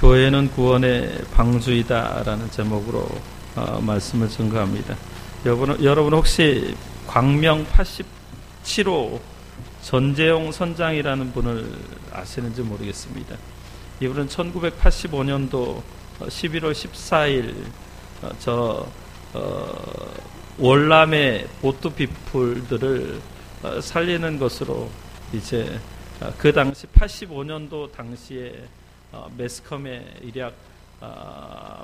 교회는 구원의 방주이다라는 제목으로 말씀을 증거합니다. 여러분 혹시 광명 87호 전재용 선장이라는 분을 아시는지 모르겠습니다. 이분은 1985년도 11월 14일 월남의 보트피플들을 살리는 것으로 이제 그 당시 85년도 당시에 매스컴에 일약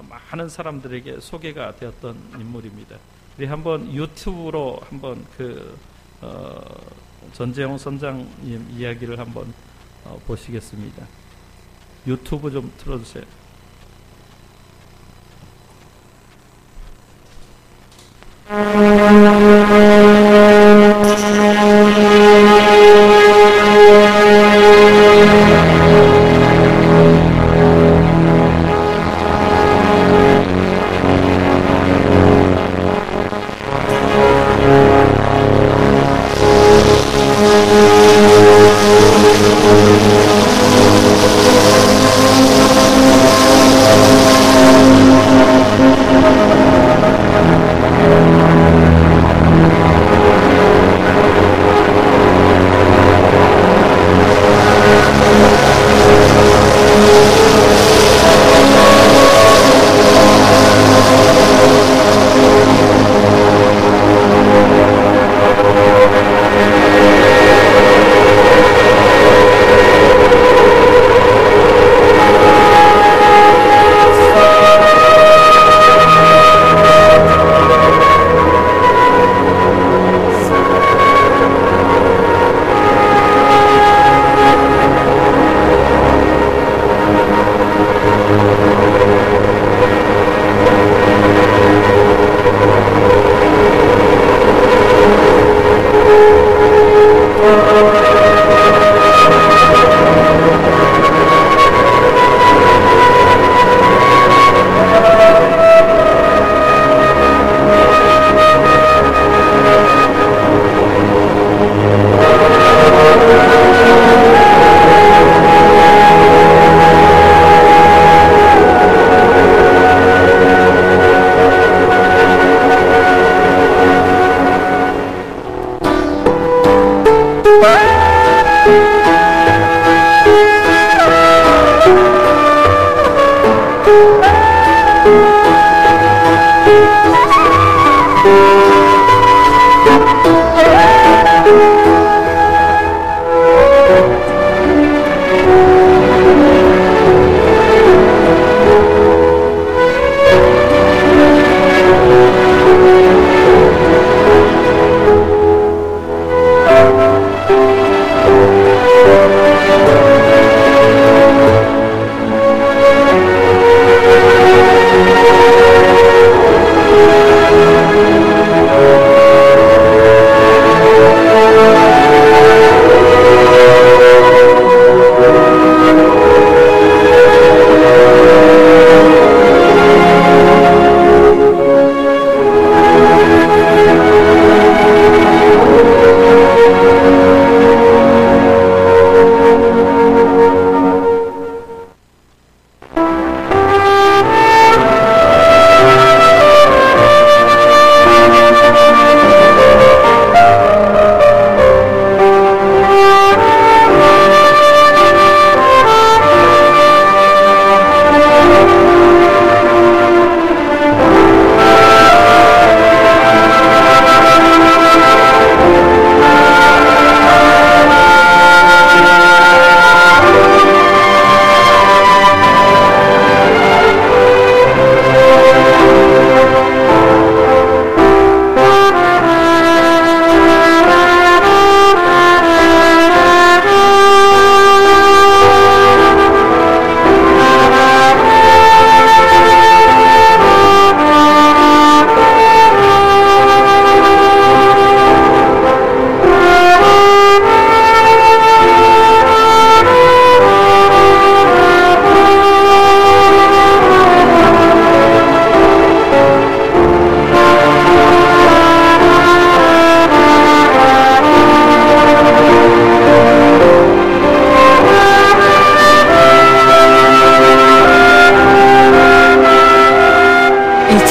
많은 사람들에게 소개가 되었던 인물입니다. 우리 한번 유튜브로 한번 전재용 선장님 이야기를 한번 보시겠습니다. 유튜브 좀 틀어주세요.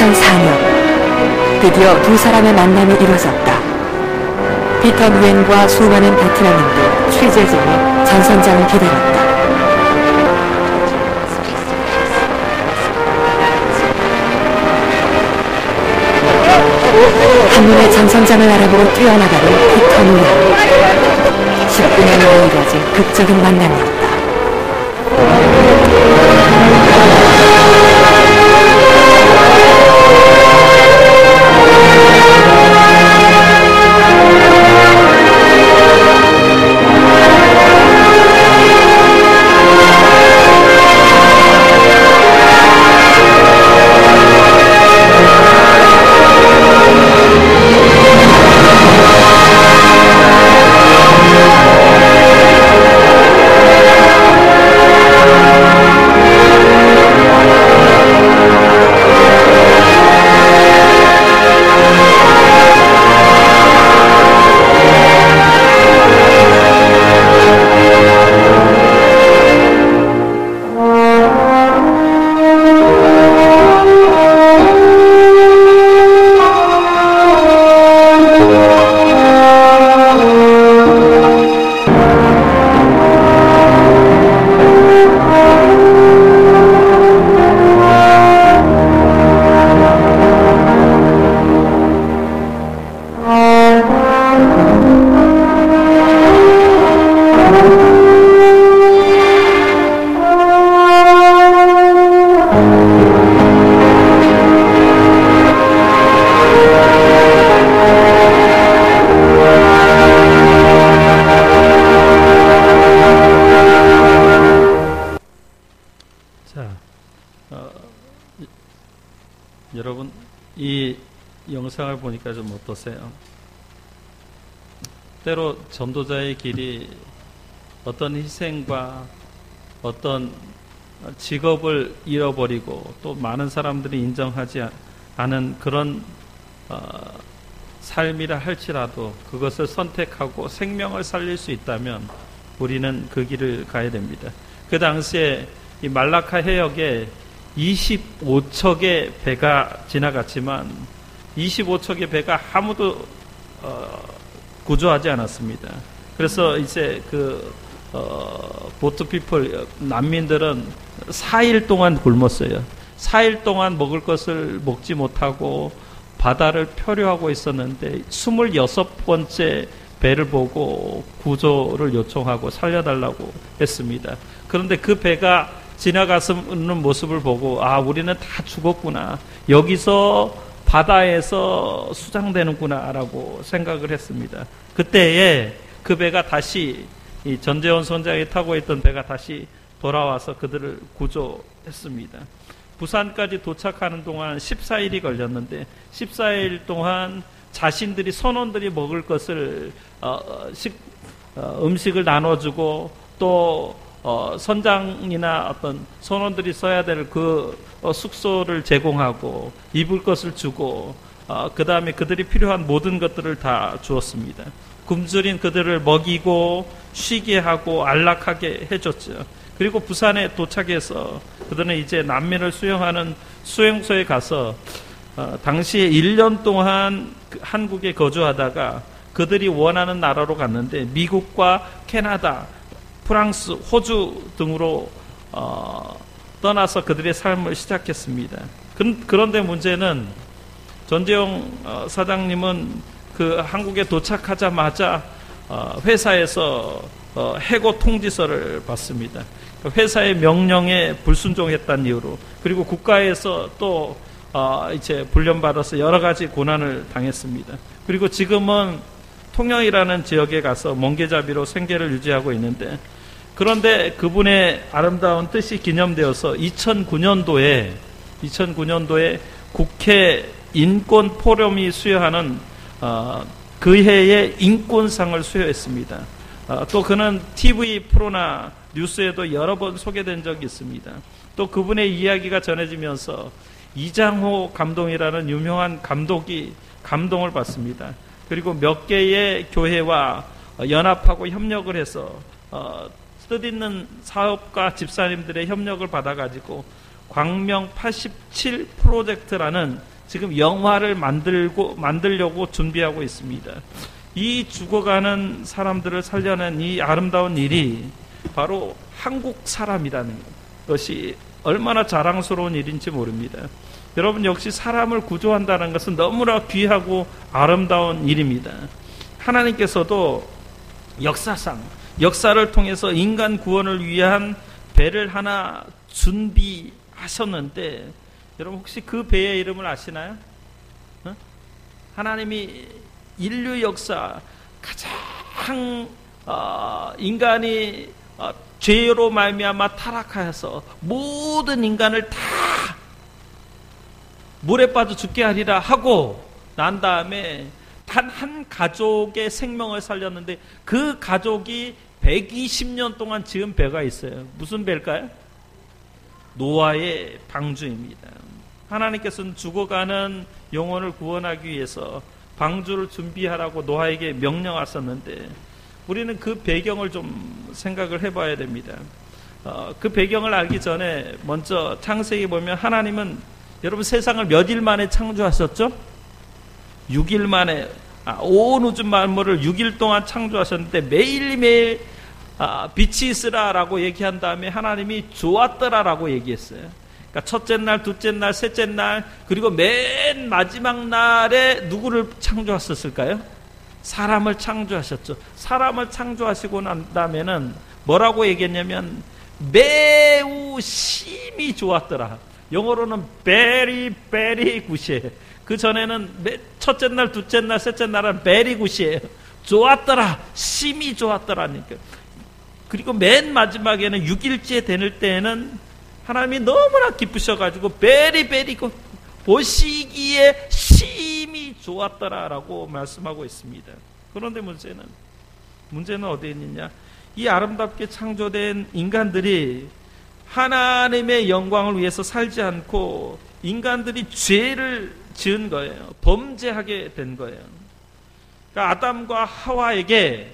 2004년 드디어 두 사람의 만남이 이루어졌다. 피터 누엔과 수많은 베트남인들 취재진이 전선장을 기다렸다. 한눈에 전선장을 알아보고 뛰어나가는 피터 누엔. 19년 만에 이뤄진 극적인 만남이었다. 여러분, 이 영상을 보니까 좀 어떠세요? 때로 전도자의 길이 어떤 희생과 어떤 직업을 잃어버리고 또 많은 사람들이 인정하지 않은 그런 삶이라 할지라도 그것을 선택하고 생명을 살릴 수 있다면 우리는 그 길을 가야 됩니다. 그 당시에 이 말라카 해역에 25척의 배가 지나갔지만 25척의 배가 아무도 구조하지 않았습니다. 그래서 이제 보트 피플 난민들은 4일 동안 굶었어요. 4일 동안 먹을 것을 먹지 못하고 바다를 표류하고 있었는데 26번째 배를 보고 구조를 요청하고 살려달라고 했습니다. 그런데 그 배가 지나가는 모습을 보고 우리는 다 죽었구나. 여기서 바다에서 수장되는구나 라고 생각을 했습니다. 그때에 그 배가 다시 이 전재원 선장이 타고 있던 배가 다시 돌아와서 그들을 구조했습니다. 부산까지 도착하는 동안 14일이 걸렸는데 14일 동안 자신들이 선원들이 먹을 것을 음식을 나눠주고 또 선장이나 어떤 선원들이 써야 될 그 숙소를 제공하고 입을 것을 주고 그 다음에 그들이 필요한 모든 것들을 다 주었습니다. 굶주린 그들을 먹이고 쉬게 하고 안락하게 해줬죠. 그리고 부산에 도착해서 그들은 이제 난민을 수용하는 수용소에 가서 당시에 1년 동안 한국에 거주하다가 그들이 원하는 나라로 갔는데 미국과 캐나다, 프랑스, 호주 등으로 떠나서 그들의 삶을 시작했습니다. 그런데 문제는 전재용 사장님은 그 한국에 도착하자마자 회사에서 해고 통지서를 받습니다. 회사의 명령에 불순종했다는 이유로, 그리고 국가에서 또 이제 불련받아서 여러 가지 고난을 당했습니다. 그리고 지금은 통영이라는 지역에 가서 멍게잡이로 생계를 유지하고 있는데, 그런데 그분의 아름다운 뜻이 기념되어서 2009년도에 국회 인권 포럼이 수여하는 그 해의 인권상을 수여했습니다. 또 그는 TV 프로나 뉴스에도 여러 번 소개된 적이 있습니다. 또 그분의 이야기가 전해지면서 이장호 감독이라는 유명한 감독이 감동을 받습니다. 그리고 몇 개의 교회와 연합하고 협력을 해서 뜻있는 사업가 집사님들의 협력을 받아가지고 광명 87 프로젝트라는 지금 영화를 만들려고 준비하고 있습니다. 이 죽어가는 사람들을 살려낸 이 아름다운 일이 바로 한국 사람이라는 것이 얼마나 자랑스러운 일인지 모릅니다. 여러분, 역시 사람을 구조한다는 것은 너무나 귀하고 아름다운 일입니다. 하나님께서도 역사상 역사를 통해서 인간 구원을 위한 배를 하나 준비하셨는데, 여러분 혹시 그 배의 이름을 아시나요? 하나님이 인류 역사 가장 인간이 죄로 말미암아 타락하여서 모든 인간을 다 물에 빠져 죽게 하리라 하고 난 다음에 단 한 가족의 생명을 살렸는데, 그 가족이 120년 동안 지은 배가 있어요. 무슨 배일까요? 노아의 방주입니다. 하나님께서는 죽어가는 영혼을 구원하기 위해서 방주를 준비하라고 노아에게 명령하셨는데, 우리는 그 배경을 좀 생각을 해봐야 됩니다. 그 배경을 알기 전에 먼저 창세기 보면 하나님은, 여러분, 세상을 몇 일 만에 창조하셨죠? 6일 만에, 온 우주 만물을 6일 동안 창조하셨는데, 매일매일 빛이 있으라라고 얘기한 다음에 하나님이 좋았더라라고 얘기했어요. 그러니까 첫째 날, 둘째 날, 셋째 날, 그리고 맨 마지막 날에 누구를 창조하셨을까요? 사람을 창조하셨죠. 사람을 창조하시고 난 다음에는 뭐라고 얘기했냐면 매우 심히 좋았더라. 영어로는 very, very good이에요. 그 전에는 첫째 날, 둘째 날, 셋째 날은 very good이에요. 좋았더라, 심히 좋았더라니까. 그리고 맨 마지막에는 6일째 되는 때에는 하나님이 너무나 기쁘셔가지고 very, very good, 보시기에 심히 좋았더라라고 말씀하고 있습니다. 그런데 문제는 어디에 있느냐? 이 아름답게 창조된 인간들이 하나님의 영광을 위해서 살지 않고 인간들이 죄를 지은 거예요. 범죄하게 된 거예요. 그러니까 아담과 하와에게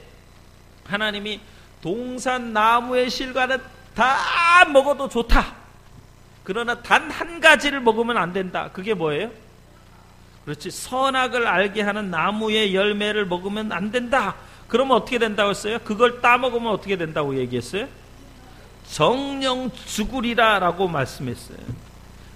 하나님이 동산 나무의 실과는 다 먹어도 좋다. 그러나 단 한 가지를 먹으면 안 된다. 그게 뭐예요? 그렇지, 선악을 알게 하는 나무의 열매를 먹으면 안 된다. 그러면 어떻게 된다고 했어요? 그걸 따먹으면 어떻게 된다고 얘기했어요? 정령 죽으리라 라고 말씀했어요.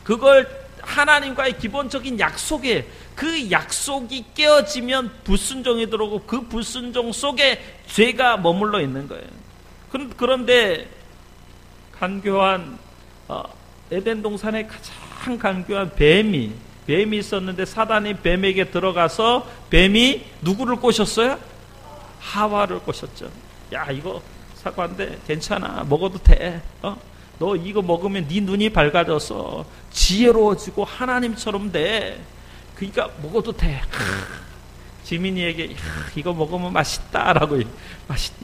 그걸 하나님과의 기본적인 약속에, 그 약속이 깨어지면 불순종이 들어오고 그 불순종 속에 죄가 머물러 있는 거예요. 그런데 간교한 에덴 동산에 가장 간교한 뱀이 있었는데, 사단이 뱀에게 들어가서 뱀이 누구를 꼬셨어요? 하와를 꼬셨죠. 야, 이거 사과인데 괜찮아, 먹어도 돼. 너 이거 먹으면 네 눈이 밝아져서 지혜로워지고 하나님처럼 돼. 그러니까 먹어도 돼. 지민이에게 이거 먹으면 맛있다라고.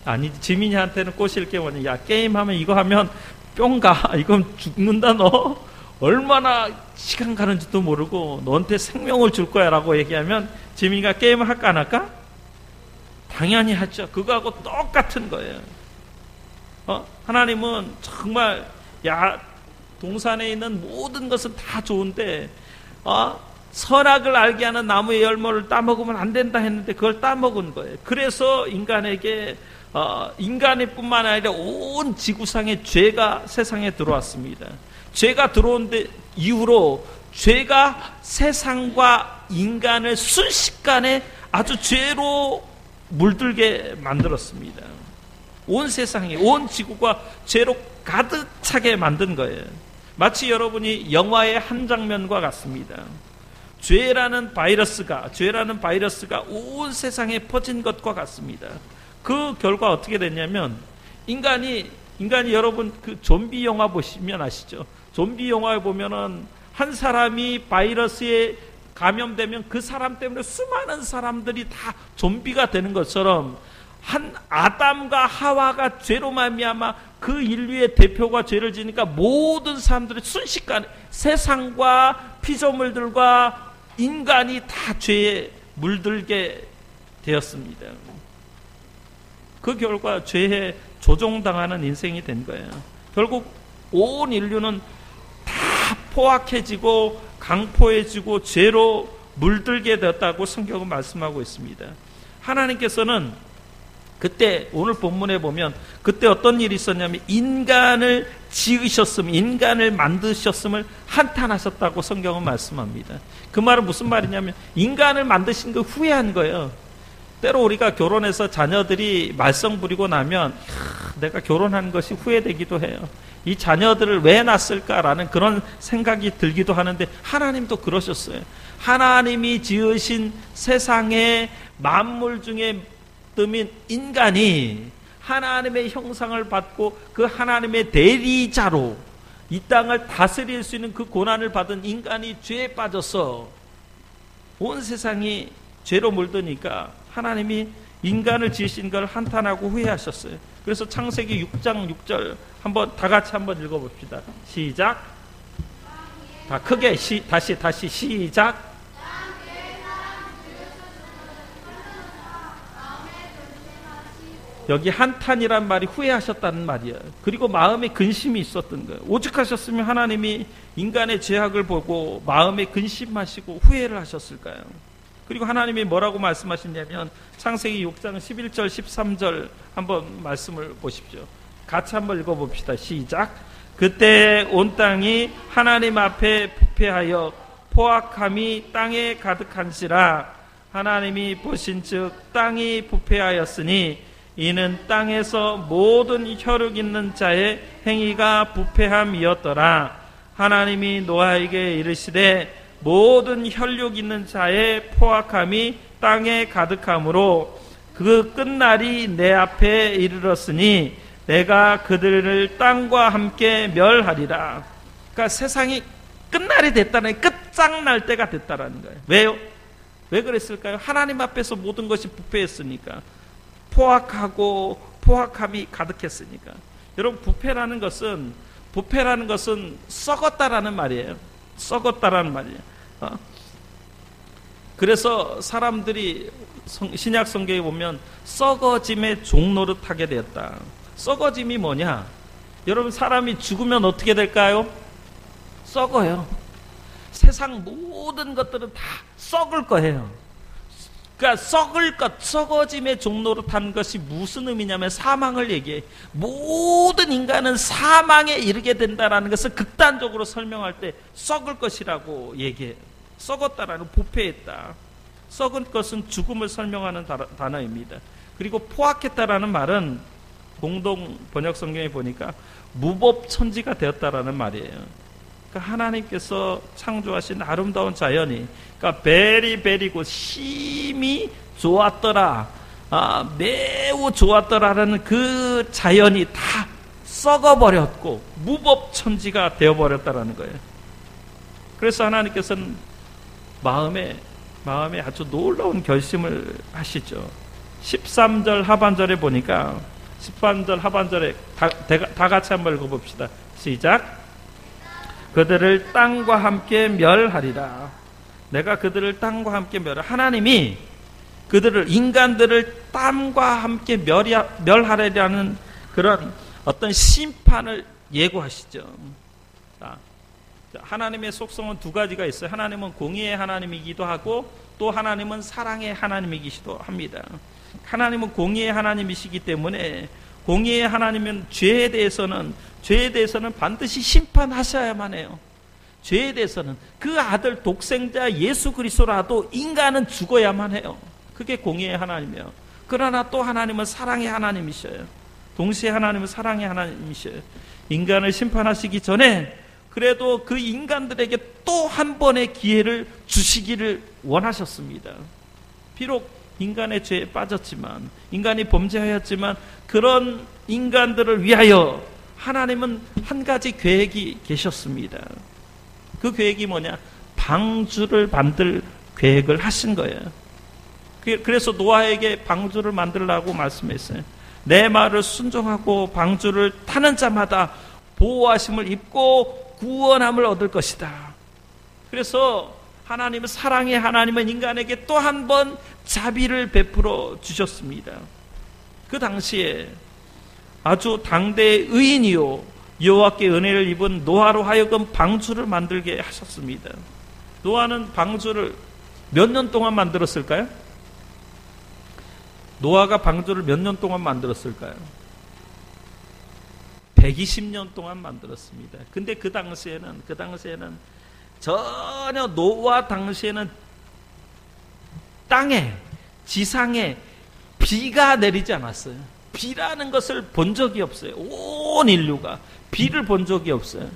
아니, 지민이한테는 꼬실 게 뭐냐? 야, 게임하면 이거 하면 뿅 가. 이건 죽는다 너. 얼마나 시간 가는지도 모르고 너한테 생명을 줄 거야 라고 얘기하면 지민이가 게임을 할까 안 할까? 당연히 하죠. 그거하고 똑같은 거예요. 하나님은 정말 동산에 있는 모든 것은 다 좋은데 선악을 알게 하는 나무의 열매를 따먹으면 안 된다 했는데 그걸 따먹은 거예요. 그래서 인간에게 인간뿐만 아니라 온 지구상의 죄가 세상에 들어왔습니다. 죄가 들어온 이후로 죄가 세상과 인간을 순식간에 아주 죄로 물들게 만들었습니다. 온 세상이, 온 지구가 죄로 가득 차게 만든 거예요. 마치 여러분이 영화의 한 장면과 같습니다. 죄라는 바이러스가 온 세상에 퍼진 것과 같습니다. 그 결과 어떻게 됐냐면 인간이 여러분 그 좀비 영화 보시면 아시죠? 좀비 영화에 보면은 한 사람이 바이러스에 감염되면 그 사람 때문에 수많은 사람들이 다 좀비가 되는 것처럼 한 아담과 하와가 죄로 말미암아 그 인류의 대표가 죄를 지니까 모든 사람들이 순식간에 세상과 피조물들과 인간이 다 죄에 물들게 되었습니다. 그 결과 죄에 조종당하는 인생이 된 거예요. 결국 온 인류는 다 포악해지고 강포해지고 죄로 물들게 되었다고 성경은 말씀하고 있습니다. 하나님께서는 그때 오늘 본문에 보면 그때 어떤 일이 있었냐면 인간을 지으셨음, 인간을 만드셨음을 한탄하셨다고 성경은 말씀합니다. 그 말은 무슨 말이냐면 인간을 만드신 거 후회한 거예요. 때로 우리가 결혼해서 자녀들이 말썽 부리고 나면 내가 결혼한 것이 후회되기도 해요. 이 자녀들을 왜 낳았을까라는 그런 생각이 들기도 하는데 하나님도 그러셨어요. 하나님이 지으신 세상의 만물 중에 뜸인 인간이 하나님의 형상을 받고 그 하나님의 대리자로 이 땅을 다스릴 수 있는 그 고난을 받은 인간이 죄에 빠져서 온 세상이 죄로 물드니까 하나님이 인간을 지으신 걸 한탄하고 후회하셨어요. 그래서 창세기 6장 6절 한번 다 같이 한번 읽어봅시다. 시작. 다 크게 다시 시작. 여기 한탄이란 말이 후회하셨다는 말이에요. 그리고 마음에 근심이 있었던 거예요. 오죽하셨으면 하나님이 인간의 죄악을 보고 마음에 근심하시고 후회를 하셨을까요? 그리고 하나님이 뭐라고 말씀하시냐면 창세기 6장 11절 13절 한번 말씀을 보십시오. 같이 한번 읽어봅시다. 시작. 그때 온 땅이 하나님 앞에 부패하여 포악함이 땅에 가득한지라. 하나님이 보신즉 땅이 부패하였으니 이는 땅에서 모든 혈육 있는 자의 행위가 부패함이었더라. 하나님이 노아에게 이르시되 모든 혈육 있는 자의 포악함이 땅에 가득함으로 그 끝날이 내 앞에 이르렀으니 내가 그들을 땅과 함께 멸하리라. 그러니까 세상이 끝날이 됐다는, 끝장날 때가 됐다라는 거예요. 왜요? 왜 그랬을까요? 하나님 앞에서 모든 것이 부패했으니까. 포악하고 포악함이 가득했으니까. 여러분, 부패라는 것은 썩었다라는 말이에요. 썩었다라는 말이에요. 그래서 사람들이 신약 성경에 보면 썩어짐의 종노릇하게 되었다. 썩어짐이 뭐냐? 여러분, 사람이 죽으면 어떻게 될까요? 썩어요. 세상 모든 것들은 다 썩을 거예요. 그러니까 썩을 것, 썩어짐의 종노릇하는 것이 무슨 의미냐면 사망을 얘기해. 모든 인간은 사망에 이르게 된다라는 것을 극단적으로 설명할 때 썩을 것이라고 얘기해요. 썩었다라는, 부패했다. 썩은 것은 죽음을 설명하는 단어입니다. 그리고 포악했다라는 말은 공동 번역 성경에 보니까 무법천지가 되었다라는 말이에요. 그러니까 하나님께서 창조하신 아름다운 자연이, 그러니까 베리고 심히 좋았더라, 매우 좋았더라라는 그 자연이 다 썩어버렸고 무법천지가 되어버렸다라는 거예요. 그래서 하나님께서는 마음에 아주 놀라운 결심을 하시죠. 13절 하반절에 보니까 13절 하반절에 다 같이 한번 읽어봅시다. 시작. 그들을 땅과 함께 멸하리라. 내가 그들을 땅과 함께 멸하리라. 하나님이 그들을, 인간들을 땅과 함께 멸하리라는 그런 어떤 심판을 예고하시죠. 하나님의 속성은 두 가지가 있어요. 하나님은 공의의 하나님이기도 하고 또 하나님은 사랑의 하나님이기도 합니다. 하나님은 공의의 하나님이시기 때문에 공의의 하나님은 죄에 대해서는 반드시 심판하셔야만 해요. 죄에 대해서는 그 아들 독생자 예수 그리스도라도 인간은 죽어야만 해요. 그게 공의의 하나님이에요. 그러나 또 하나님은 사랑의 하나님이셔요. 동시에 하나님은 사랑의 하나님이셔요. 인간을 심판하시기 전에 그래도 그 인간들에게 또 한 번의 기회를 주시기를 원하셨습니다. 비록 인간의 죄에 빠졌지만, 인간이 범죄하였지만 그런 인간들을 위하여 하나님은 한 가지 계획이 계셨습니다. 그 계획이 뭐냐? 방주를 만들 계획을 하신 거예요. 그래서 노아에게 방주를 만들라고 말씀했어요. 내 말을 순종하고 방주를 타는 자마다 보호하심을 입고 구원함을 얻을 것이다. 그래서 하나님은, 사랑의 하나님은 인간에게 또 한 번 자비를 베풀어 주셨습니다. 그 당시에 아주 당대의 의인이요 여호와께 은혜를 입은 노아로 하여금 방주를 만들게 하셨습니다. 노아는 방주를 몇 년 동안 만들었을까요? 노아가 방주를 몇 년 동안 만들었을까요? 120년 동안 만들었습니다. 근데 그 당시에는 전혀 노아 당시에는 땅에, 지상에 비가 내리지 않았어요. 비라는 것을 본 적이 없어요. 온 인류가 비를 본 적이 없어요.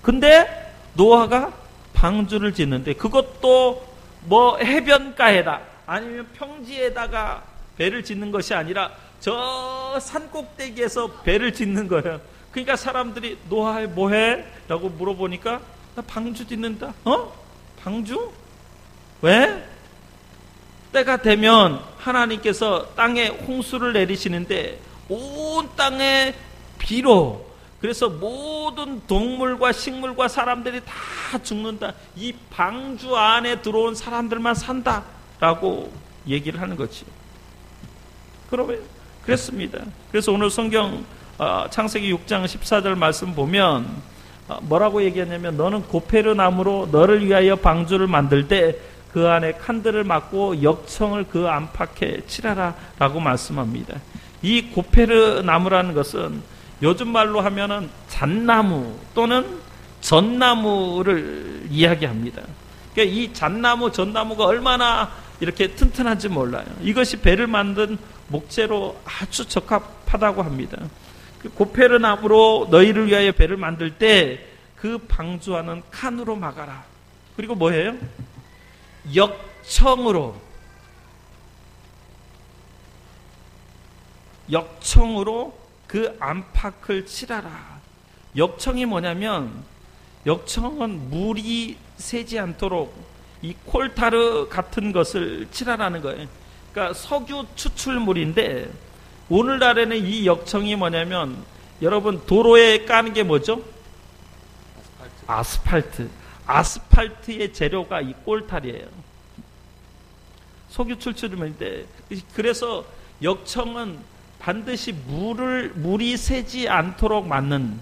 근데 노아가 방주를 짓는데, 그것도 뭐 해변가에다 아니면 평지에다가 배를 짓는 것이 아니라 저 산꼭대기에서 배를 짓는 거예요. 그러니까 사람들이 노아 뭐해? 라고 물어보니까 나 방주 짓는다. 방주? 왜? 때가 되면 하나님께서 땅에 홍수를 내리시는데 온 땅에 비로, 그래서 모든 동물과 식물과 사람들이 다 죽는다. 이 방주 안에 들어온 사람들만 산다라고 얘기를 하는 거지. 그러면 그랬습니다. 그래서 오늘 성경 창세기 6장 14절 말씀 보면 뭐라고 얘기하냐면, 너는 고페르 나무로 너를 위하여 방주를 만들 때 그 안에 칸들을 막고 역청을 그 안팎에 칠하라 라고 말씀합니다. 이 고페르 나무라는 것은 요즘 말로 하면은 잣나무 또는 전나무를 이야기합니다. 그러니까 이 잣나무, 전나무가 얼마나 이렇게 튼튼한지 몰라요. 이것이 배를 만든 목재로 아주 적합하다고 합니다. 그 고페르 나무로 너희를 위하여 배를 만들 때 그 방주와는 칸으로 막아라. 그리고 뭐예요? 역청으로 그 안팎을 칠하라. 역청이 뭐냐면, 역청은 물이 새지 않도록 이 콜타르 같은 것을 칠하라는 거예요. 그러니까 석유 추출물인데, 오늘날에는 이 역청이 뭐냐면, 여러분 도로에 까는 게 뭐죠? 아스팔트. 아스팔트의 재료가 이 콜타르예요. 석유 추출물인데, 그래서 역청은 반드시 물이 새지 않도록 만드는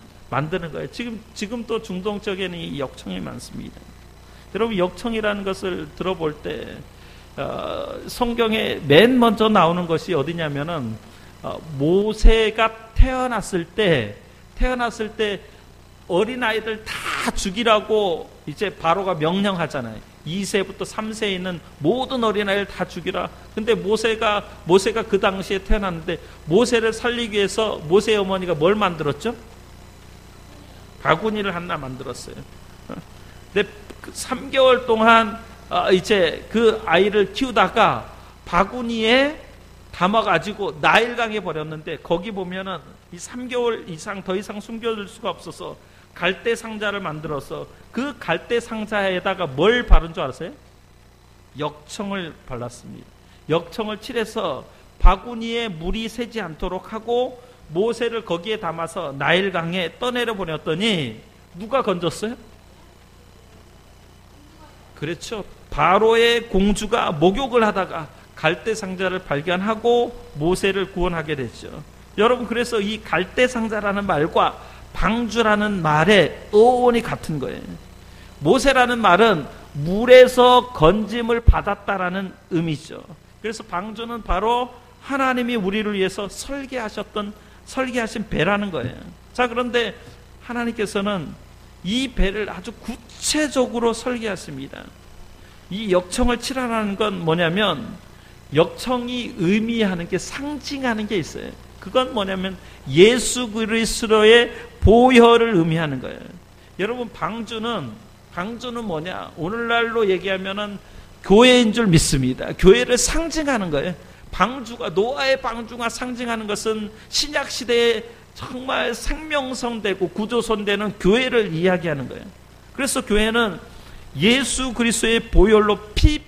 거예요. 지금 또 중동 쪽에는 이 역청이 많습니다. 여러분, 역청이라는 것을 들어볼 때 성경에 맨 먼저 나오는 것이 어디냐면은 모세가 태어났을 때 어린아이들 다 죽이라고 이제 바로가 명령하잖아요. 2세부터 3세에 있는 모든 어린아이를 다 죽이라. 근데 모세가 그 당시에 태어났는데, 모세를 살리기 위해서 모세의 어머니가 뭘 만들었죠? 바구니를 하나 만들었어요. 근데 3개월 동안 이제 그 아이를 키우다가 바구니에 담아가지고 나일강에 버렸는데, 거기 보면은 이 3개월 이상 더 이상 숨겨둘 수가 없어서 갈대 상자를 만들어서 그 갈대 상자에다가 뭘 바른 줄 알았어요? 역청을 발랐습니다. 역청을 칠해서 바구니에 물이 새지 않도록 하고 모세를 거기에 담아서 나일강에 떠내려 보냈더니 누가 건졌어요? 그렇죠. 바로의 공주가 목욕을 하다가 갈대 상자를 발견하고 모세를 구원하게 됐죠. 여러분, 그래서 이 갈대 상자라는 말과 방주라는 말의 어원이 같은 거예요. 모세라는 말은 물에서 건짐을 받았다라는 의미죠. 그래서 방주는 바로 하나님이 우리를 위해서 설계하신 배라는 거예요. 자, 그런데 하나님께서는 이 배를 아주 구체적으로 설계했습니다. 이 역청을 칠하라는 건 뭐냐면, 역청이 의미하는 게, 상징하는 게 있어요. 그건 뭐냐면 예수 그리스도의 보혈을 의미하는 거예요. 여러분, 방주는 뭐냐? 오늘날로 얘기하면은 교회인 줄 믿습니다. 교회를 상징하는 거예요. 방주가, 노아의 방주가 상징하는 것은 신약 시대에 정말 생명성되고 구조선되는 교회를 이야기하는 거예요. 그래서 교회는 예수 그리스도의 보혈로 피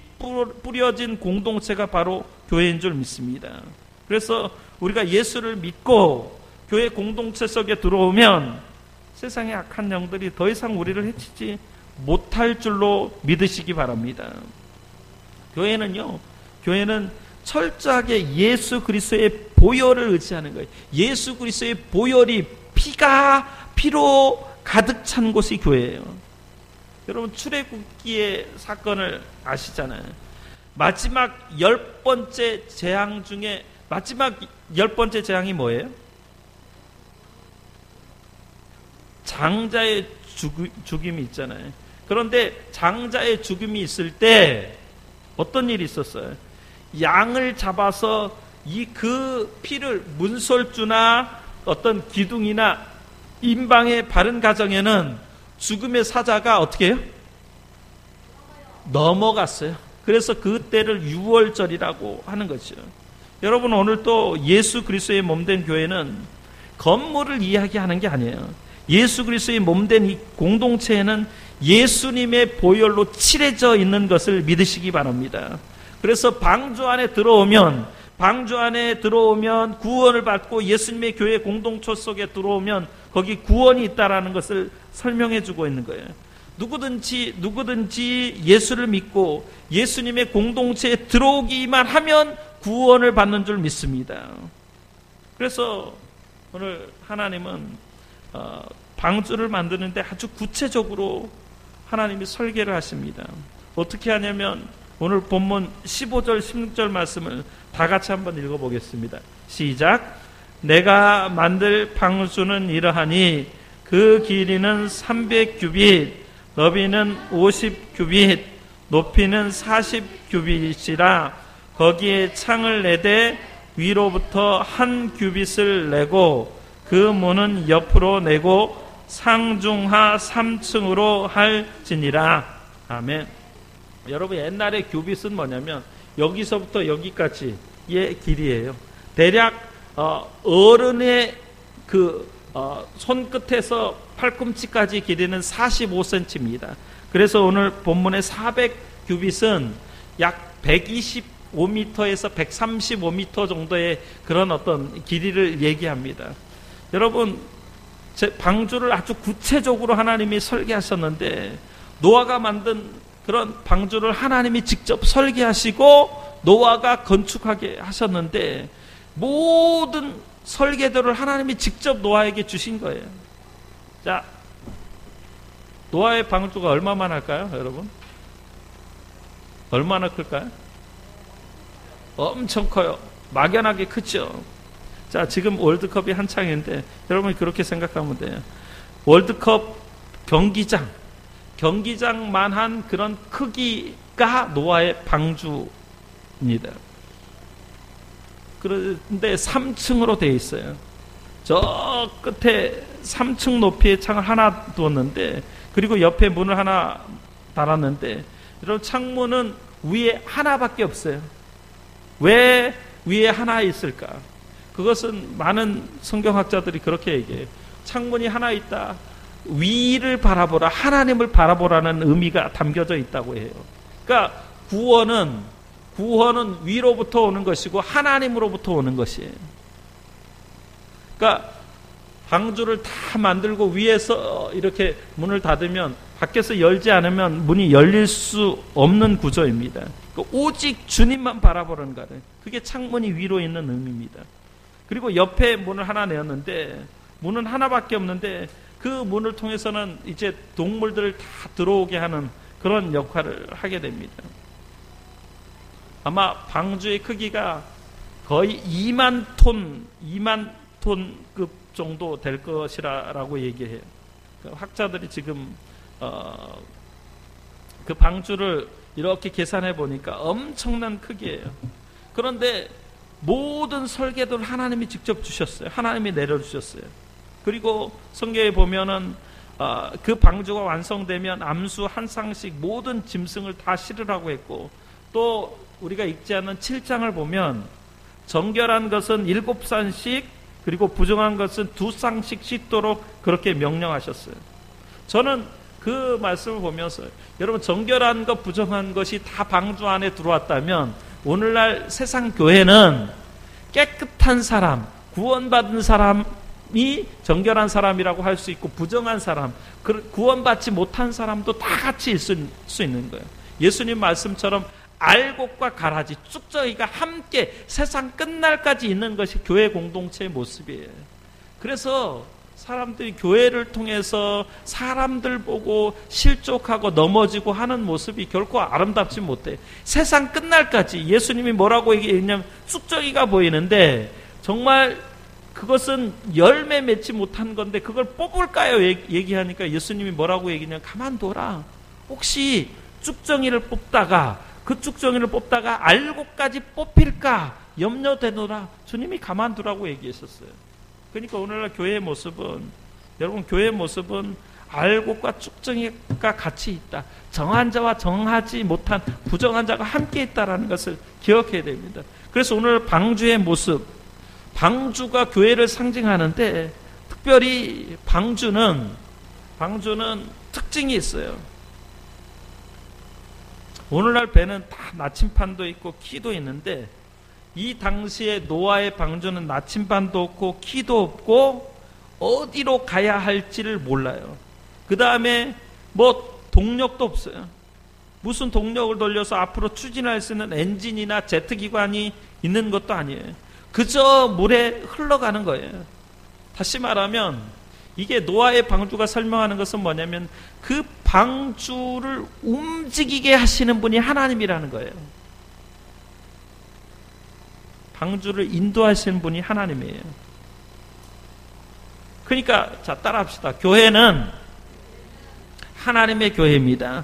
뿌려진 공동체가 바로 교회인 줄 믿습니다. 그래서 우리가 예수를 믿고 교회 공동체 속에 들어오면 세상의 악한 영들이 더 이상 우리를 해치지 못할 줄로 믿으시기 바랍니다. 교회는 철저하게 예수 그리스도의 보혈을 의지하는 거예요. 예수 그리스도의 보혈이 피로 가득 찬 곳이 교회예요. 여러분 출애굽기의 사건을 아시잖아요. 마지막 10번째 재앙 중에 마지막 10번째 재앙이 뭐예요? 장자의 죽임이 있잖아요. 그런데 장자의 죽임이 있을 때 어떤 일이 있었어요? 양을 잡아서 그 피를 문설주나 어떤 기둥이나 임방에 바른 가정에는 죽음의 사자가 어떻게 해요? 넘어갔어요. 그래서 그 때를 유월절이라고 하는 거죠. 여러분 오늘 또 예수 그리스도의 몸된 교회는 건물을 이야기하는 게 아니에요. 예수 그리스도의 몸된 이 공동체에는 예수님의 보혈로 칠해져 있는 것을 믿으시기 바랍니다. 그래서 방주 안에 들어오면 구원을 받고 예수님의 교회 공동체 속에 들어오면 거기 구원이 있다라는 것을 설명해 주고 있는 거예요. 누구든지 예수를 믿고 예수님의 공동체에 들어오기만 하면 구원을 받는 줄 믿습니다. 그래서 오늘 하나님은 방주를 만드는데 아주 구체적으로 하나님이 설계를 하십니다. 어떻게 하냐면 오늘 본문 15절 16절 말씀을 다 같이 한번 읽어보겠습니다. 시작. 내가 만들 방주는 이러하니 그 길이는 300규빗, 너비는 50규빗, 높이는 40규빗이라 거기에 창을 내되 위로부터 1규빗을 내고 그 문은 옆으로 내고 상중하 3층으로 할지니라. 아멘. 여러분 옛날에 규빗은 뭐냐면 여기서부터 여기까지의 길이에요. 대략 어른의 손끝에서 팔꿈치까지 길이는 45cm입니다. 그래서 오늘 본문의 400규빗은 약 125m에서 135m 정도의 그런 어떤 길이를 얘기합니다. 여러분 방주를 아주 구체적으로 하나님이 설계하셨는데 노아가 만든 그런 방주를 하나님이 직접 설계하시고 노아가 건축하게 하셨는데 모든 설계도를 하나님이 직접 노아에게 주신 거예요. 자, 노아의 방주가 얼마만 할까요, 여러분? 얼마나 클까요? 엄청 커요. 막연하게 크죠. 자, 지금 월드컵이 한창인데 여러분이 그렇게 생각하면 돼요. 월드컵 경기장만한 그런 크기가 노아의 방주입니다. 그런데 3층으로 되어 있어요. 저 끝에 3층 높이의 창을 하나 두었는데 그리고 옆에 문을 하나 달았는데 이런 창문은 위에 하나밖에 없어요. 왜 위에 하나 있을까? 그것은 많은 성경학자들이 그렇게 얘기해요. 창문이 하나 있다. 위를 바라보라, 하나님을 바라보라는 의미가 담겨져 있다고 해요. 그러니까 구원은 위로부터 오는 것이고 하나님으로부터 오는 것이에요. 그러니까 방주를 다 만들고 위에서 이렇게 문을 닫으면 밖에서 열지 않으면 문이 열릴 수 없는 구조입니다. 그러니까 오직 주님만 바라보는 거예요. 그게 창문이 위로 있는 의미입니다. 그리고 옆에 문을 하나 내었는데 문은 하나밖에 없는데 그 문을 통해서는 이제 동물들을 다 들어오게 하는 그런 역할을 하게 됩니다. 아마 방주의 크기가 거의 2만 톤급 정도 될 것이라고 얘기해요. 학자들이 지금 그 방주를 이렇게 계산해 보니까 엄청난 크기예요. 그런데 모든 설계도를 하나님이 직접 주셨어요. 하나님이 내려주셨어요. 그리고 성경에 보면은 그 방주가 완성되면 암수 한 쌍씩 모든 짐승을 다 실으라고 했고 또 우리가 읽지 않는 7장을 보면 정결한 것은 7쌍씩 그리고 부정한 것은 2쌍씩 씻도록 그렇게 명령하셨어요. 저는 그 말씀을 보면서 여러분 정결한 것 부정한 것이 다 방주 안에 들어왔다면 오늘날 세상 교회는 깨끗한 사람, 구원받은 사람이 정결한 사람이라고 할 수 있고 부정한 사람, 구원받지 못한 사람도 다 같이 있을 수 있는 거예요. 예수님 말씀처럼 알곡과 가라지, 쭉저기가 함께 세상 끝날까지 있는 것이 교회 공동체의 모습이에요. 그래서 사람들이 교회를 통해서 사람들 보고 실족하고 넘어지고 하는 모습이 결코 아름답지 못해. 세상 끝날까지 예수님이 뭐라고 얘기했냐면 쑥저기가 보이는데 정말 그것은 열매 맺지 못한 건데 그걸 뽑을까요? 얘기하니까 예수님이 뭐라고 얘기냐면 가만둬라. 혹시 쭉정이를 뽑다가 그 쭉정이를 뽑다가 알곡까지 뽑힐까 염려되노라. 주님이 가만두라고 얘기했었어요. 그러니까 오늘날 교회의 모습은, 여러분 교회의 모습은 알곡과 쭉정이가 같이 있다. 정한 자와 정하지 못한 부정한 자가 함께 있다라는 것을 기억해야 됩니다. 그래서 오늘 방주의 모습, 방주가 교회를 상징하는데 특별히 방주는 특징이 있어요. 오늘날 배는 다 나침판도 있고 키도 있는데 이 당시에 노아의 방주는 나침반도 없고 키도 없고 어디로 가야 할지를 몰라요. 그 다음에 뭐 동력도 없어요. 무슨 동력을 돌려서 앞으로 추진할 수 있는 엔진이나 제트기관이 있는 것도 아니에요. 그저 물에 흘러가는 거예요. 다시 말하면 이게 노아의 방주가 설명하는 것은 뭐냐면 그 방주를 움직이게 하시는 분이 하나님이라는 거예요. 방주를 인도하시는 분이 하나님이에요. 그러니까 자 따라합시다. 교회는 하나님의 교회입니다.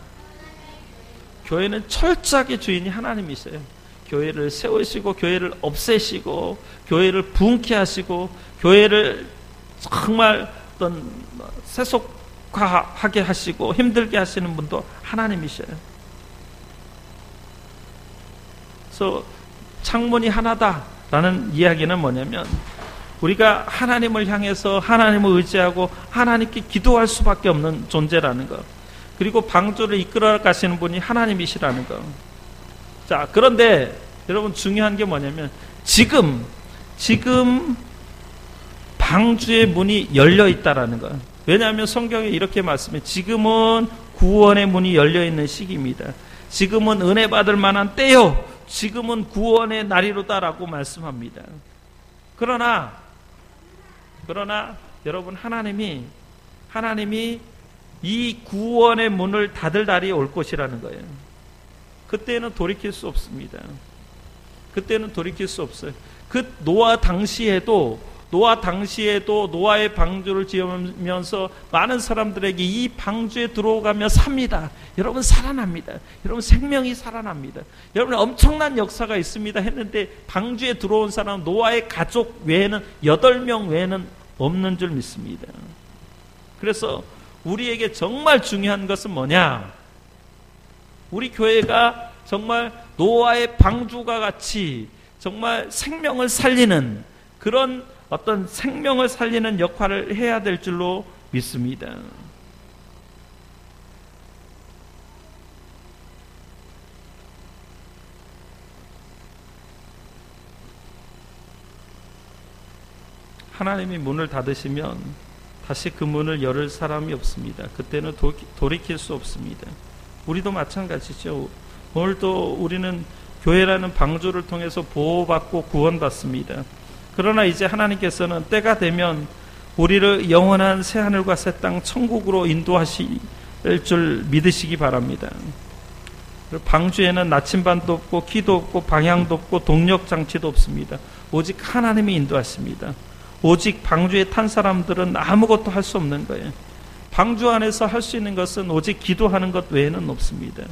교회는 철저하게 주인이 하나님이세요. 교회를 세우시고 교회를 없애시고 교회를 부흥케 하시고 교회를 정말 어떤 세속화하게 하시고 힘들게 하시는 분도 하나님이셔요. 그래서 창문이 하나다라는 이야기는 뭐냐면 우리가 하나님을 향해서 하나님을 의지하고 하나님께 기도할 수밖에 없는 존재라는 것. 그리고 방주를 이끌어 가시는 분이 하나님이시라는 것. 자, 그런데 여러분 중요한 게 뭐냐면 지금 방주의 문이 열려 있다라는 거예요. 왜냐하면 성경에 이렇게 말씀해. 지금은 구원의 문이 열려 있는 시기입니다. 지금은 은혜 받을 만한 때요. 지금은 구원의 날이로다라고 말씀합니다. 그러나 여러분 하나님이 이 구원의 문을 닫을 날이 올 것이라는 거예요. 그때는 돌이킬 수 없습니다. 그때는 돌이킬 수 없어요. 그 노아 당시에도 노아의 방주를 지으면서 많은 사람들에게 이 방주에 들어가며 삽니다. 여러분 살아납니다. 여러분 생명이 살아납니다. 여러분 엄청난 역사가 있습니다 했는데 방주에 들어온 사람 노아의 가족 외에는 8명 외에는 없는 줄 믿습니다. 그래서 우리에게 정말 중요한 것은 뭐냐? 우리 교회가 정말 노아의 방주가 같이 정말 생명을 살리는 그런 어떤 생명을 살리는 역할을 해야 될 줄로 믿습니다. 하나님이 문을 닫으시면 다시 그 문을 열을 사람이 없습니다. 그때는 돌이킬 수 없습니다. 우리도 마찬가지죠. 오늘도 우리는 교회라는 방주를 통해서 보호받고 구원받습니다. 그러나 이제 하나님께서는 때가 되면 우리를 영원한 새하늘과 새 땅 천국으로 인도하실 줄 믿으시기 바랍니다. 방주에는 나침반도 없고 키도 없고 방향도 없고 동력 장치도 없습니다. 오직 하나님이 인도하십니다. 오직 방주에 탄 사람들은 아무것도 할 수 없는 거예요. 방주 안에서 할 수 있는 것은 오직 기도하는 것 외에는 없습니다.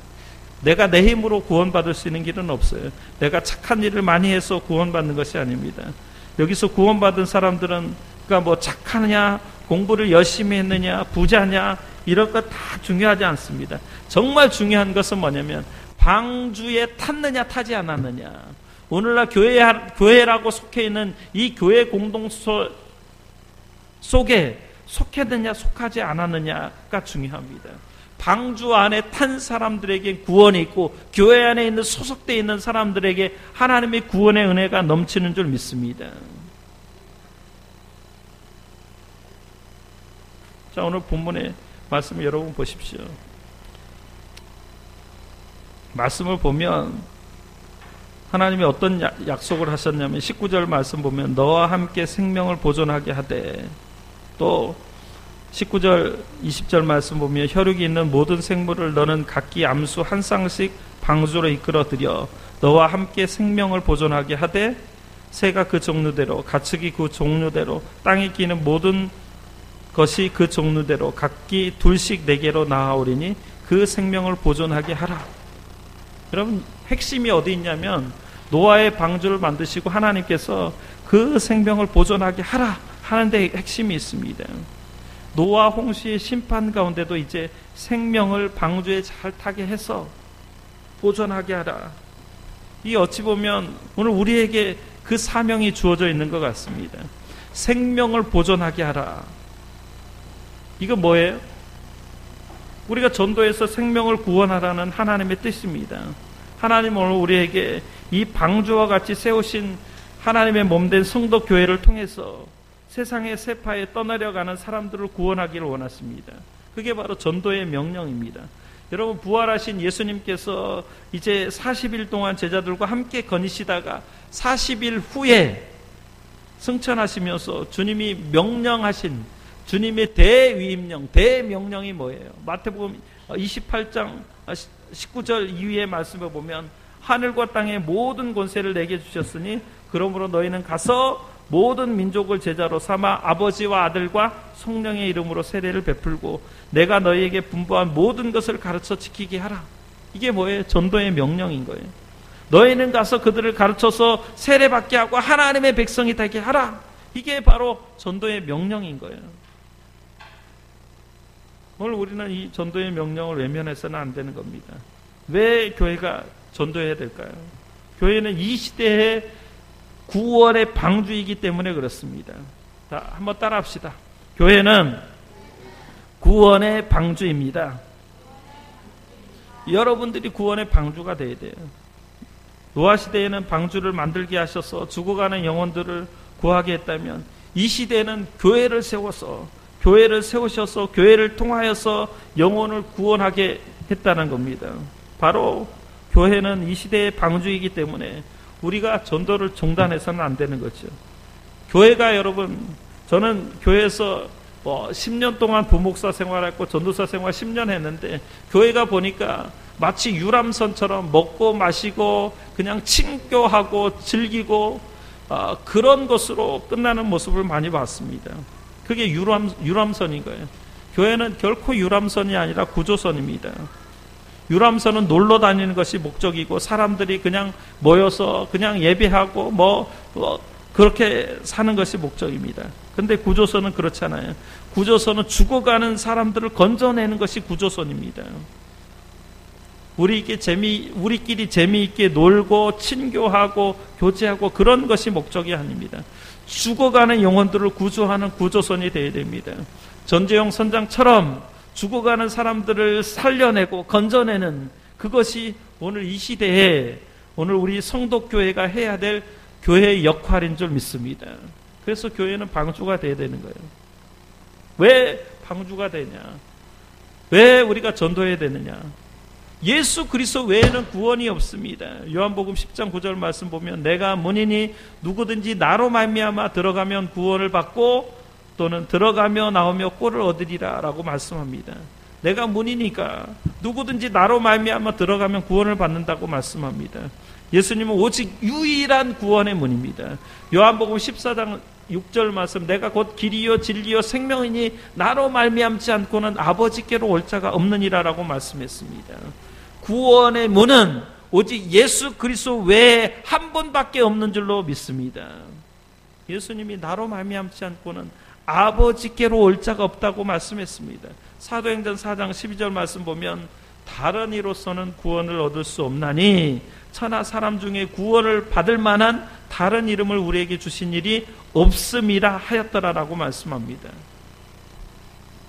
내가 내 힘으로 구원받을 수 있는 길은 없어요. 내가 착한 일을 많이 해서 구원받는 것이 아닙니다. 여기서 구원받은 사람들은 그러니까 뭐 착하냐, 공부를 열심히 했느냐, 부자냐 이런 것 다 중요하지 않습니다. 정말 중요한 것은 뭐냐면 방주에 탔느냐 타지 않았느냐. 오늘날 교회라고 속해 있는 이 교회 공동체 속에 속했느냐 속하지 않았느냐가 중요합니다. 방주 안에 탄 사람들에게 구원이 있고 교회 안에 있는 소속되어 있는 사람들에게 하나님의 구원의 은혜가 넘치는 줄 믿습니다. 자, 오늘 본문의 말씀을 여러분 보십시오. 말씀을 보면 하나님이 어떤 약속을 하셨냐면 19절 말씀 보면 너와 함께 생명을 보존하게 하되 또 19절 20절 말씀 보면 혈육이 있는 모든 생물을 너는 각기 암수 한 쌍씩 방주로 이끌어 들여 너와 함께 생명을 보존하게 하되 새가 그 종류대로 가축이 그 종류대로 땅에 끼는 모든 것이 그 종류대로 각기 둘씩 내게로 나아오리니 그 생명을 보존하게 하라. 여러분, 핵심이 어디 있냐면 노아의 방주를 만드시고 하나님께서 그 생명을 보존하게 하라 하는 데 핵심이 있습니다. 노아 홍수의 심판 가운데도 이제 생명을 방주에 잘 타게 해서 보존하게 하라. 이 어찌 보면 오늘 우리에게 그 사명이 주어져 있는 것 같습니다. 생명을 보존하게 하라. 이거 뭐예요? 우리가 전도해서 생명을 구원하라는 하나님의 뜻입니다. 하나님은 오늘 우리에게 이 방주와 같이 세우신 하나님의 몸된 성도 교회를 통해서 세상의 세파에 떠나려가는 사람들을 구원하기를 원하십니다. 그게 바로 전도의 명령입니다. 여러분, 부활하신 예수님께서 이제 40일 동안 제자들과 함께 거니시다가 40일 후에 승천하시면서 주님이 명령하신 주님의 대위임령, 대명령이 뭐예요? 마태복음 28장 19절 이후의 말씀을 보면 하늘과 땅의 모든 권세를 내게 주셨으니 그러므로 너희는 가서 모든 민족을 제자로 삼아 아버지와 아들과 성령의 이름으로 세례를 베풀고 내가 너희에게 분부한 모든 것을 가르쳐 지키게 하라. 이게 뭐예요? 전도의 명령인 거예요. 너희는 가서 그들을 가르쳐서 세례받게 하고 하나님의 백성이 되게 하라. 이게 바로 전도의 명령인 거예요. 오늘 우리는 이 전도의 명령을 외면해서는 안 되는 겁니다. 왜 교회가 전도해야 될까요? 교회는 이 시대의 구원의 방주이기 때문에 그렇습니다. 자, 한번 따라합시다. 교회는 구원의 방주입니다. 여러분들이 구원의 방주가 되어야 돼요. 노아 시대에는 방주를 만들게 하셔서 죽어가는 영혼들을 구하게 했다면 이 시대에는 교회를 세워서 교회를 세우셔서 교회를 통하여서 영혼을 구원하게 했다는 겁니다. 바로 교회는 이 시대의 방주이기 때문에 우리가 전도를 중단해서는 안 되는 거죠. 교회가 여러분, 저는 교회에서 10년 동안 부목사 생활했고 전도사 생활 10년 했는데 교회가 보니까 마치 유람선처럼 먹고 마시고 그냥 친교하고 즐기고 그런 것으로 끝나는 모습을 많이 봤습니다. 그게 유람선인 거예요. 교회는 결코 유람선이 아니라 구조선입니다. 유람선은 놀러 다니는 것이 목적이고 사람들이 그냥 모여서 그냥 예배하고 그렇게 사는 것이 목적입니다. 근데 구조선은 그렇잖아요. 구조선은 죽어가는 사람들을 건져내는 것이 구조선입니다. 우리끼리 재미있게 놀고 친교하고 교제하고 그런 것이 목적이 아닙니다. 죽어가는 영혼들을 구조하는 구조선이 되어야 됩니다. 전재용 선장처럼 죽어가는 사람들을 살려내고 건져내는 그것이 오늘 이 시대에 오늘 우리 성도교회가 해야 될 교회의 역할인 줄 믿습니다. 그래서 교회는 방주가 돼야 되는 거예요. 왜 방주가 되냐? 왜 우리가 전도해야 되느냐? 예수 그리스도 외에는 구원이 없습니다. 요한복음 10장 9절 말씀 보면 내가 문이니 누구든지 나로 말미암아 들어가면 구원을 받고 또는 들어가며 나오며 꼴을 얻으리라 라고 말씀합니다. 내가 문이니까 누구든지 나로 말미암아 들어가면 구원을 받는다고 말씀합니다. 예수님은 오직 유일한 구원의 문입니다. 요한복음 14장 6절 말씀 내가 곧 길이요 진리요 생명이니 나로 말미암지 않고는 아버지께로 올 자가 없느니라 라고 말씀했습니다. 구원의 문은 오직 예수 그리스도 외에 한 분밖에 없는 줄로 믿습니다. 예수님이 나로 말미암지 않고는 아버지께로 올 자가 없다고 말씀했습니다. 사도행전 4장 12절 말씀 보면 다른 이로서는 구원을 얻을 수 없나니 천하 사람 중에 구원을 받을 만한 다른 이름을 우리에게 주신 일이 없음이라 하였더라라고 말씀합니다.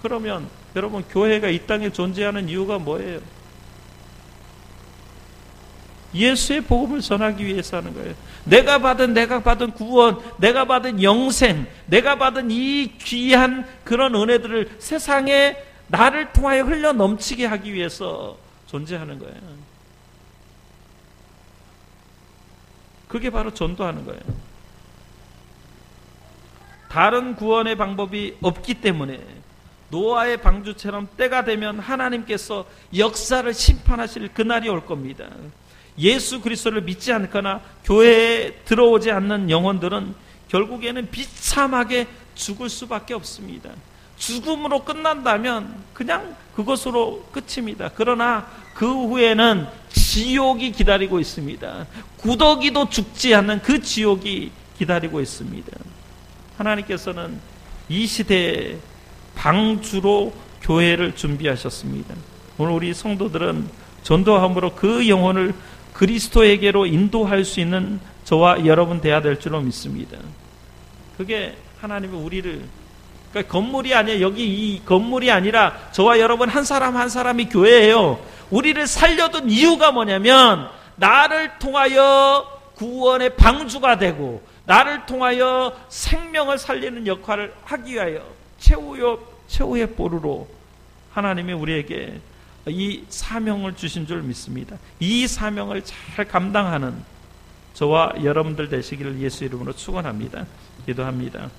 그러면 여러분 교회가 이 땅에 존재하는 이유가 뭐예요? 예수의 복음을 전하기 위해서 하는 거예요. 내가 받은 구원, 내가 받은 영생, 내가 받은 이 귀한 그런 은혜들을 세상에 나를 통하여 흘러 넘치게 하기 위해서 존재하는 거예요. 그게 바로 전도하는 거예요. 다른 구원의 방법이 없기 때문에 노아의 방주처럼 때가 되면 하나님께서 역사를 심판하실 그날이 올 겁니다. 예수 그리스도를 믿지 않거나 교회에 들어오지 않는 영혼들은 결국에는 비참하게 죽을 수밖에 없습니다. 죽음으로 끝난다면 그냥 그것으로 끝입니다. 그러나 그 후에는 지옥이 기다리고 있습니다. 구더기도 죽지 않는 그 지옥이 기다리고 있습니다. 하나님께서는 이 시대에 방주로 교회를 준비하셨습니다. 오늘 우리 성도들은 전도함으로 그 영혼을 그리스도에게로 인도할 수 있는 저와 여러분 되어야 될 줄로 믿습니다. 그게 하나님이 우리를, 그러니까 건물이 아니라, 여기 이 건물이 아니라 저와 여러분 한 사람 한 사람이 교회예요. 우리를 살려둔 이유가 뭐냐면 나를 통하여 구원의 방주가 되고 나를 통하여 생명을 살리는 역할을 하기 위하여 최후의 보루로 하나님이 우리에게 이 사명을 주신 줄 믿습니다. 이 사명을 잘 감당하는 저와 여러분들 되시기를 예수 이름으로 축원합니다. 기도합니다.